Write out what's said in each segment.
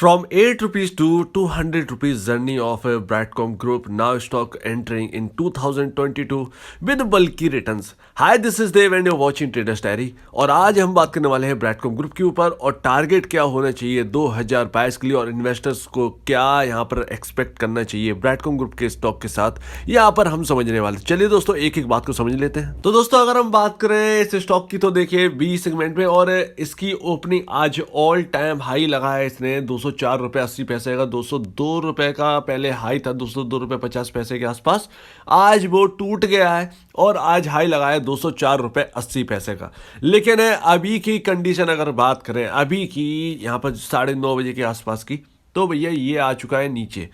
From 8 rupees to 200 rupees journey of a Bradcom Group now stock entering in 2022 with bulky returns. Hi, this is Dev and you're watching Traders Diary और आज हम बात करने वाले हैं Bradcom Group के ऊपर और टारगेट क्या होना चाहिए 2022 के लिए और इन्वेस्टर्स को क्या यहाँ पर एक्सपेक्ट करना चाहिए Bradcom Group के स्टॉक के साथ यहाँ पर हम समझने वाले। चलिए दोस्तों एक एक बात को समझ लेते हैं। तो दोस्तों अगर हम बात करें इस स्टॉक की तो देखिए बी सेगमेंट में और इसकी ओपनिंग आज ऑल टाइम हाई लगा है इसने 204 रुपये 80 पैसे का, 202 रुपये का पहले हाई था 202 रुपये 50 पैसे के आसपास। आज वो टूट गया है और आज हाई लगाया 204 रुपये 80 पैसे का। लेकिन अभी की कंडीशन अगर बात करें अभी की यहाँ पर 9:30 बजे के आसपास की, तो भैया ये आ चुका है नीचे।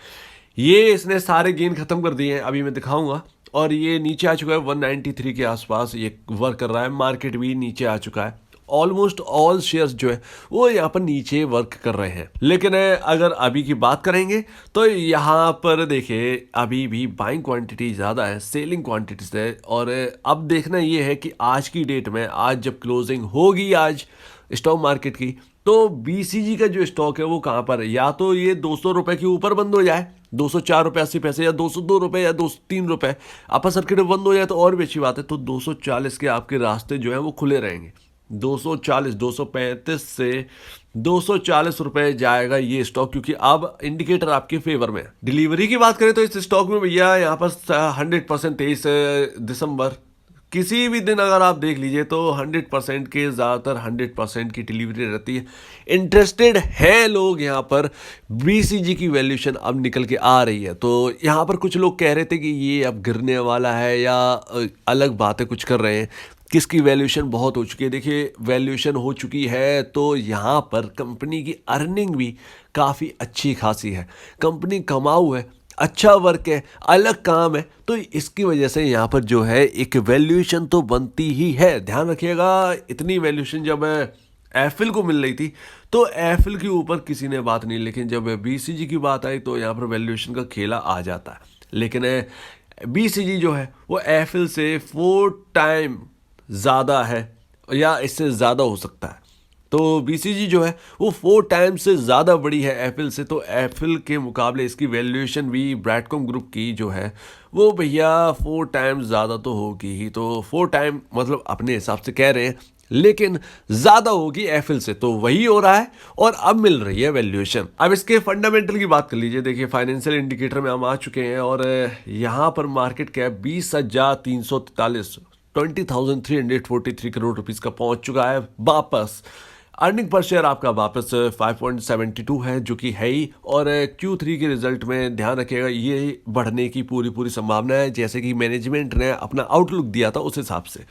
ये इसने सारे गेन खत्म कर दिए हैं, अभी मैं दिखाऊंगा। और ये नीचे आ चुका है 193 के आसपास ये वर्क कर रहा है। मार्केट भी नीचे आ चुका है, ऑलमोस्ट ऑल शेयर्स जो है वो यहाँ पर नीचे वर्क कर रहे हैं। लेकिन अगर अभी की बात करेंगे तो यहाँ पर देखिए अभी भी बाइंग क्वांटिटी ज़्यादा है, सेलिंग क्वांटिटीज है। और अब देखना ये है कि आज की डेट में आज जब क्लोजिंग होगी आज स्टॉक मार्केट की, तो बीसीजी का जो स्टॉक है वो कहाँ पर है। या तो ये 200 रुपये के ऊपर बंद हो जाए 204 रुपये 80 पैसे, या 202 रुपये या 203 रुपये अपर सर्किट में बंद हो जाए तो और भी अच्छी बात है। तो 240 के आपके रास्ते जो है वो खुले रहेंगे। 240 235 से 240 रुपये जाएगा ये स्टॉक, क्योंकि अब इंडिकेटर आपके फेवर में है। डिलीवरी की बात करें तो इस स्टॉक में भैया यहाँ पर 100% 23 दिसंबर किसी भी दिन अगर आप देख लीजिए तो 100% के ज़्यादातर 100% की डिलीवरी रहती है। इंटरेस्टेड हैं लोग यहाँ पर, बीसीजी की वैल्यूएशन अब निकल के आ रही है। तो यहाँ पर कुछ लोग कह रहे थे कि ये अब गिरने वाला है या अलग बातें कुछ कर रहे हैं, किसकी वैल्यूएशन बहुत हो चुकी है। देखिए वैल्यूएशन हो चुकी है तो यहाँ पर कंपनी की अर्निंग भी काफ़ी अच्छी खासी है, कंपनी कमाऊ है, अच्छा वर्क है, अलग काम है। तो इसकी वजह से यहाँ पर जो है एक वैल्यूएशन तो बनती ही है। ध्यान रखिएगा इतनी वैल्यूएशन जब एफिल को मिल रही थी तो एफिल के ऊपर किसी ने बात नहीं, लेकिन जब बीसीजी की बात आई तो यहाँ पर वैल्यूएशन का खेला आ जाता है। लेकिन बीसीजी जो है वो एफिल से 4 टाइम ज़्यादा है या इससे ज़्यादा हो सकता है। तो बीसीजी जो है वो 4 टाइम से ज़्यादा बड़ी है एफिल से। तो एफिल के मुकाबले इसकी वैल्यूएशन भी ब्रैडकॉम ग्रुप की जो है वो भैया 4 टाइम ज़्यादा तो होगी ही। तो 4 टाइम मतलब अपने हिसाब से कह रहे हैं, लेकिन ज़्यादा होगी एफिल से। तो वही हो रहा है और अब मिल रही है वैल्यूएशन। अब इसके फंडामेंटल की बात कर लीजिए। देखिए फाइनेंशियल इंडिकेटर में हम आ चुके हैं और यहाँ पर मार्केट कैप 20,343 20,343 करोड़ रुपीस का पहुंच चुका है वापस। अर्निंग पर शेयर आपका वापस 5.72 है जो कि है ही। और Q3 के रिजल्ट में ध्यान रखिएगा ये बढ़ने की पूरी संभावना है, जैसे कि मैनेजमेंट ने अपना आउटलुक दिया था उस हिसाब से।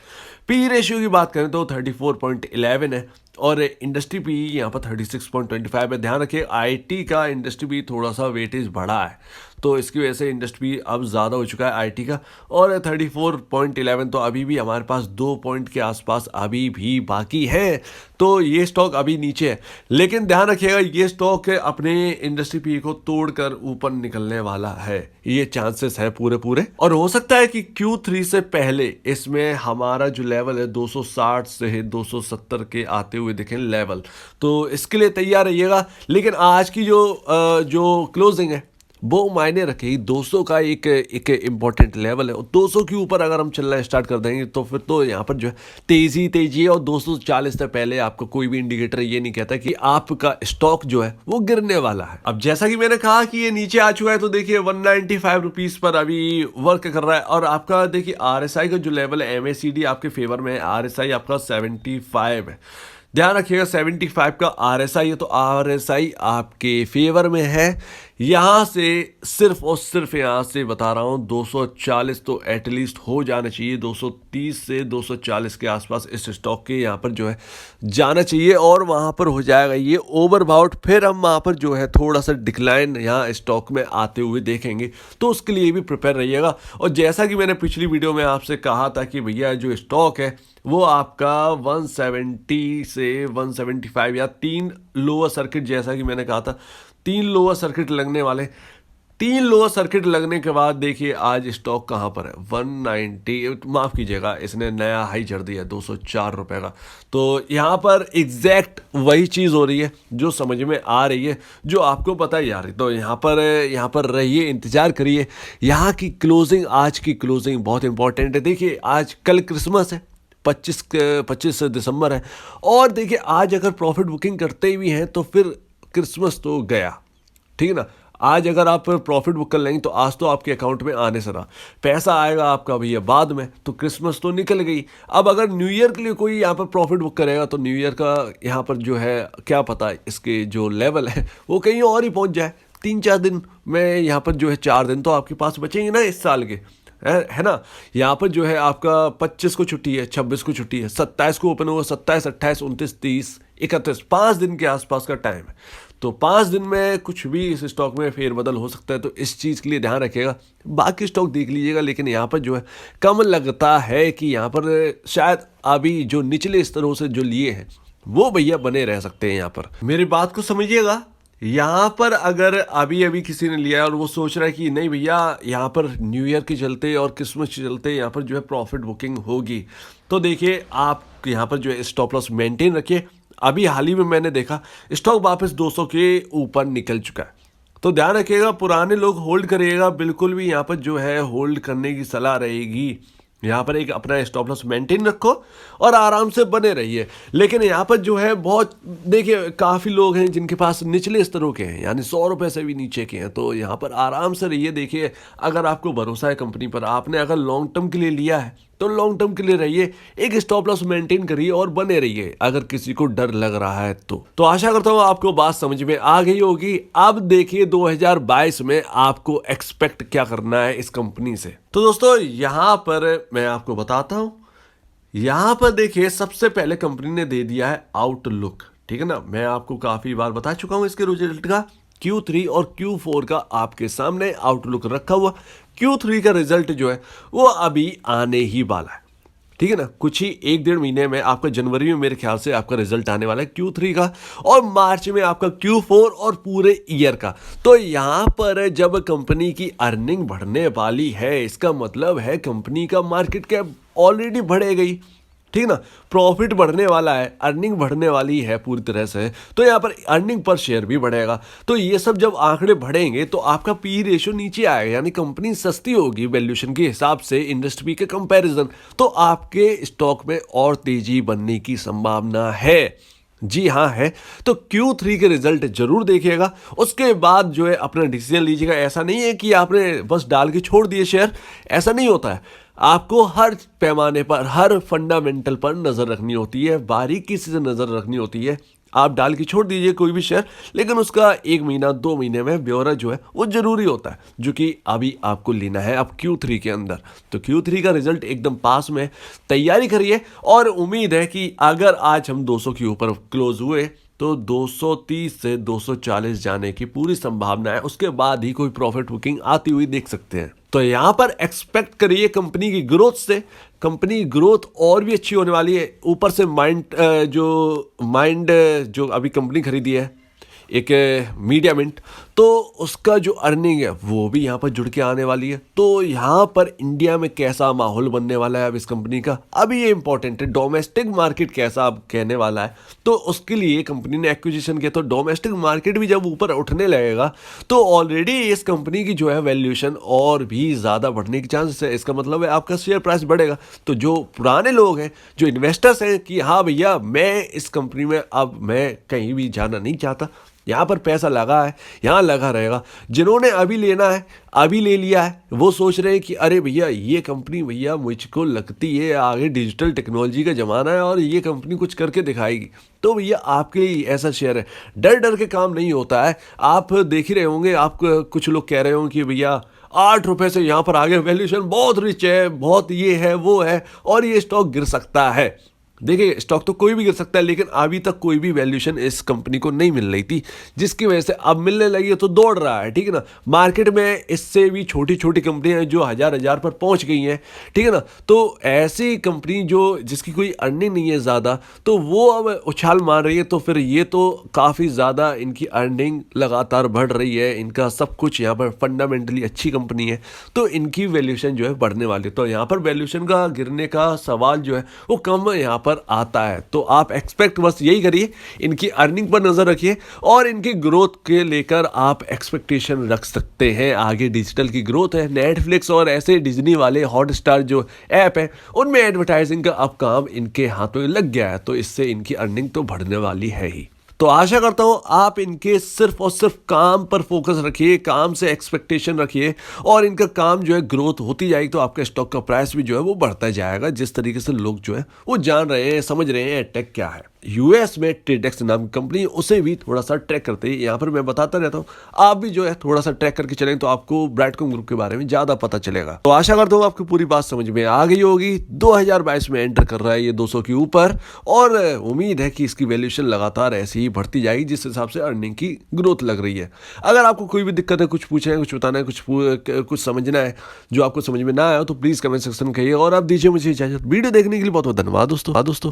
पी रेशियो की बात करें तो 34.11 है और इंडस्ट्री पी यहाँ पर 36.25 है। ध्यान रखिए आईटी का इंडस्ट्री पी थोड़ा सा वेटेज बढ़ा है, तो इसकी वजह से इंडस्ट्री पी अब ज़्यादा हो चुका है आईटी का। और 34.11 तो अभी भी हमारे पास 2 पॉइंट के आसपास अभी भी बाकी है। तो ये स्टॉक अभी नीचे है, लेकिन ध्यान रखिएगा ये स्टॉक अपने इंडस्ट्री पी को तोड़कर ऊपर निकलने वाला है, ये चांसेस है पूरे। और हो सकता है कि Q3 से पहले इसमें हमारा जो लेवल है 260 से 270 के आते हुए दिखें लेवल, तो इसके लिए तैयार रहिएगा। लेकिन आज की जो क्लोजिंग है वो मायने रखेगी। 200 का एक इम्पॉर्टेंट लेवल है और 200 के ऊपर अगर हम चलना स्टार्ट कर देंगे तो फिर तो यहाँ पर जो है तेजी है। और 240 से पहले आपका कोई भी इंडिकेटर ये नहीं कहता कि आपका स्टॉक जो है वो गिरने वाला है। अब जैसा कि मैंने कहा कि ये नीचे आ चुका है तो देखिए 195 रुपीज़ पर अभी वर्क कर रहा है। और आपका देखिए RSI का जो लेवल है MACD आपके फेवर में है, RSI आपका 75 है। ध्यान रखिएगा 75 का RSI है तो RSI आपके फेवर में है। यहाँ से सिर्फ और सिर्फ यहाँ से बता रहा हूँ 240 तो एटलीस्ट हो जाना चाहिए। 230 से 240 के आसपास इस स्टॉक के यहाँ पर जो है जाना चाहिए और वहाँ पर हो जाएगा ये ओवरबाउट। फिर हम वहाँ पर जो है थोड़ा सा डिक्लाइन यहाँ स्टॉक में आते हुए देखेंगे, तो उसके लिए भी प्रिपेयर रहिएगा। और जैसा कि मैंने पिछली वीडियो में आपसे कहा था कि भैया जो स्टॉक है वो आपका 170 से 175 या 3 लोअर सर्किट, जैसा कि मैंने कहा था 3 लोअर सर्किट लगने वाले 3 लोअर सर्किट लगने के बाद देखिए आज स्टॉक कहाँ पर है, 190, माफ़ कीजिएगा इसने नया हाई जड़ दिया 204 रुपये का। तो यहाँ पर एग्जैक्ट वही चीज़ हो रही है जो समझ में आ रही है, जो आपको पता है यार। तो यहाँ पर रहिए, इंतज़ार करिए। यहाँ की क्लोजिंग, आज की क्लोजिंग बहुत इंपॉर्टेंट है। देखिए आज कल क्रिसमस है, 25 दिसंबर है, और देखिए आज अगर प्रॉफिट बुकिंग करते भी हैं तो फिर क्रिसमस तो गया, ठीक है ना। आज अगर आप प्रॉफिट बुक कर लेंगे तो आज तो आपके अकाउंट में आने से रहा, पैसा आएगा आपका भैया बाद में, तो क्रिसमस तो निकल गई। अब अगर न्यू ईयर के लिए कोई यहाँ पर प्रॉफिट बुक करेगा तो न्यू ईयर का यहाँ पर जो है क्या पता, इसके जो लेवल है वो कहीं और ही पहुँच जाए। 3-4 दिन में यहाँ पर जो है 4 दिन तो आपके पास बचेंगे ना इस साल के, है ना। यहाँ पर जो है आपका 25 को छुट्टी है, 26 को छुट्टी है, 27 को ओपन होगा, 27, 28, 29, 30, 31, 5 दिन के आसपास का टाइम है। तो 5 दिन में कुछ भी इस स्टॉक में फेरबदल हो सकता है, तो इस चीज़ के लिए ध्यान रखिएगा। बाकी स्टॉक देख लीजिएगा, लेकिन यहाँ पर जो है कम लगता है कि यहाँ पर शायद अभी जो निचले स्तरों से जो लिए हैं वो भैया बने रह सकते हैं। यहाँ पर मेरी बात को समझिएगा। यहाँ पर अगर अभी अभी किसी ने लिया और वो सोच रहा है कि नहीं भैया यहाँ पर न्यू ईयर के चलते और क्रिसमस के चलते यहाँ पर जो है प्रॉफिट बुकिंग होगी, तो देखिए आप यहाँ पर जो है स्टॉप लॉस मेंटेन रखिए। अभी हाल ही में मैंने देखा स्टॉक वापस 200 के ऊपर निकल चुका है, तो ध्यान रखिएगा। पुराने लोग होल्ड करिएगा, बिल्कुल भी यहाँ पर जो है होल्ड करने की सलाह रहेगी। यहाँ पर एक अपना स्टॉप लॉस मेंटेन रखो और आराम से बने रहिए। लेकिन यहाँ पर जो है बहुत, देखिए काफ़ी लोग हैं जिनके पास निचले स्तरों के हैं, यानी 100 रुपये से भी नीचे के हैं, तो यहाँ पर आराम से रहिए। देखिए अगर आपको भरोसा है कंपनी पर, आपने अगर लॉन्ग टर्म के लिए लिया है तो लॉन्ग टर्म के लिए रहिए, एक स्टॉप लॉस मेंटेन करिए और बने रहिए अगर किसी को डर लग रहा है तो आशा करता हूँ आपको बात समझ में आ गई होगी। अब देखिए 2022 में आपको एक्सपेक्ट क्या करना है इस कंपनी से। तो दोस्तों यहाँ पर मैं आपको बताता हूँ। यहाँ पर देखिए सबसे पहले कंपनी ने दे दिया है आउटलुक, ठीक है ना। मैं आपको काफ़ी बार बता चुका हूँ इसके रिजल्ट का। Q3 और Q4 का आपके सामने आउटलुक रखा हुआ। Q3 का रिजल्ट जो है वो अभी आने ही वाला है, ठीक है ना। कुछ ही 1-1.5 महीने में आपका जनवरी में मेरे ख्याल से आपका रिजल्ट आने वाला है Q3 का, और मार्च में आपका Q4 और पूरे ईयर का। तो यहाँ पर जब कंपनी की अर्निंग बढ़ने वाली है, इसका मतलब है कंपनी का मार्केट कैप ऑलरेडी बढ़े गई, ठीक ना। प्रॉफिट बढ़ने वाला है, अर्निंग बढ़ने वाली है पूरी तरह से, तो यहाँ पर अर्निंग पर शेयर भी बढ़ेगा। तो ये सब जब आंकड़े बढ़ेंगे तो आपका पी रेशियो नीचे आएगा, यानी कंपनी सस्ती होगी वैल्यूएशन के हिसाब से इंडस्ट्री के कंपैरिजन, तो आपके स्टॉक में और तेजी बनने की संभावना है। जी हाँ है। तो Q3 के रिजल्ट जरूर देखिएगा, उसके बाद जो है अपना डिसीजन लीजिएगा। ऐसा नहीं है कि आपने बस डाल के छोड़ दिए शेयर, ऐसा नहीं होता है। आपको हर पैमाने पर, हर फंडामेंटल पर नज़र रखनी होती है, बारीकी से नज़र रखनी होती है। आप डाल के छोड़ दीजिए कोई भी शेयर, लेकिन उसका 1 महीना 2 महीने में ब्यौरा जो है वो जरूरी होता है, जो कि अभी आपको लेना है अब Q3 के अंदर। तो Q3 का रिजल्ट एकदम पास में, तैयारी करिए, और उम्मीद है कि अगर आज हम 200 के ऊपर क्लोज हुए तो 230 से 240 जाने की पूरी संभावना है। उसके बाद ही कोई प्रॉफिट बुकिंग आती हुई देख सकते हैं। तो यहाँ पर एक्सपेक्ट करिए कंपनी की ग्रोथ से, कंपनी ग्रोथ और भी अच्छी होने वाली है। ऊपर से माइंड जो अभी कंपनी खरीदी है एक मीडिया मिंट, तो उसका जो अर्निंग है वो भी यहाँ पर जुड़ के आने वाली है। तो यहाँ पर इंडिया में कैसा माहौल बनने वाला है अब इस कंपनी का, अभी ये इंपॉर्टेंट है। डोमेस्टिक मार्केट कैसा अब कहने वाला है, तो उसके लिए कंपनी ने एक्विजिशन किया, तो डोमेस्टिक मार्केट भी जब ऊपर उठने लगेगा तो ऑलरेडी इस कंपनी की जो है वैल्यूएशन और भी ज़्यादा बढ़ने की चांसेस है। इसका मतलब है आपका शेयर प्राइस बढ़ेगा। तो जो पुराने लोग हैं, जो इन्वेस्टर्स हैं कि हाँ भैया मैं इस कंपनी में अब मैं कहीं भी जाना नहीं चाहता, यहाँ पर पैसा लगा है, यहाँ लगा रहेगा। जिन्होंने अभी लेना है, अभी ले लिया है, वो सोच रहे हैं कि अरे भैया ये कंपनी भैया मुझको लगती है आगे डिजिटल टेक्नोलॉजी का ज़माना है और ये कंपनी कुछ करके दिखाएगी, तो भैया आपके लिए ऐसा शेयर है। डर डर के काम नहीं होता है। आप देख ही रहे होंगे, आप कुछ लोग कह रहे होंगे कि भैया 8 रुपये से यहाँ पर आगे वैल्यूएशन बहुत रिच है, बहुत ये है वो है, और ये स्टॉक गिर सकता है। देखिए, स्टॉक तो कोई भी गिर सकता है, लेकिन अभी तक कोई भी वैल्यूएशन इस कंपनी को नहीं मिल रही थी, जिसकी वजह से अब मिलने लगी है तो दौड़ रहा है, ठीक है ना। मार्केट में इससे भी छोटी छोटी कंपनियां हैं जो हजार हजार पर पहुंच गई हैं, ठीक है ना। तो ऐसी कंपनी जो जिसकी कोई अर्निंग नहीं है ज़्यादा, तो वो अब उछाल मार रही है, तो फिर ये तो काफ़ी ज़्यादा इनकी अर्निंग लगातार बढ़ रही है, इनका सब कुछ यहाँ पर फंडामेंटली अच्छी कंपनी है, तो इनकी वैल्यूएशन जो है बढ़ने वाली है। तो यहाँ पर वैल्यूएशन का गिरने का सवाल जो है वो कम यहाँ पर आता है। तो आप एक्सपेक्ट बस यही करिए, इनकी अर्निंग पर नजर रखिए और इनकी ग्रोथ के लेकर आप एक्सपेक्टेशन रख सकते हैं। आगे डिजिटल की ग्रोथ है, नेटफ्लिक्स और ऐसे डिज्नी वाले हॉटस्टार जो ऐप है उनमें एडवर्टाइजिंग का अब काम इनके हाथों में लग गया है, तो इससे इनकी अर्निंग तो बढ़ने वाली है ही। तो आशा करता हूं आप इनके सिर्फ और सिर्फ काम पर फोकस रखिए, काम से एक्सपेक्टेशन रखिए, और इनका काम जो है ग्रोथ होती जाएगी तो आपके स्टॉक का प्राइस भी जो है वो बढ़ता जाएगा, जिस तरीके से लोग जो है वो जान रहे हैं, समझ रहे हैं टेक क्या है। यूएस में ट्रेडेक्स नाम की कंपनी, उसे भी थोड़ा सा ट्रैक करते हैं, यहाँ पर मैं बताता रहता हूँ, आप भी जो है थोड़ा सा ट्रैक करके चलेंगे तो आपको ब्राइटकॉम ग्रुप के बारे में ज़्यादा पता चलेगा। तो आशा करता हूँ आपको पूरी बात समझ में आ गई होगी। 2022 में एंटर कर रहा है ये 200 के ऊपर, और उम्मीद है कि इसकी वैल्यूएशन लगातार ऐसे ही बढ़ती जाएगी जिस हिसाब से अर्निंग की ग्रोथ लग रही है। अगर आपको कोई भी दिक्कत है, कुछ पूछना है, कुछ बताना है, कुछ समझना है जो आपको समझ में ना आया तो प्लीज़ कमेंट सेक्शन में कहिए, और आप दीजिए मुझे इजाजत। वीडियो देखने के लिए बहुत बहुत धन्यवाद दोस्तों।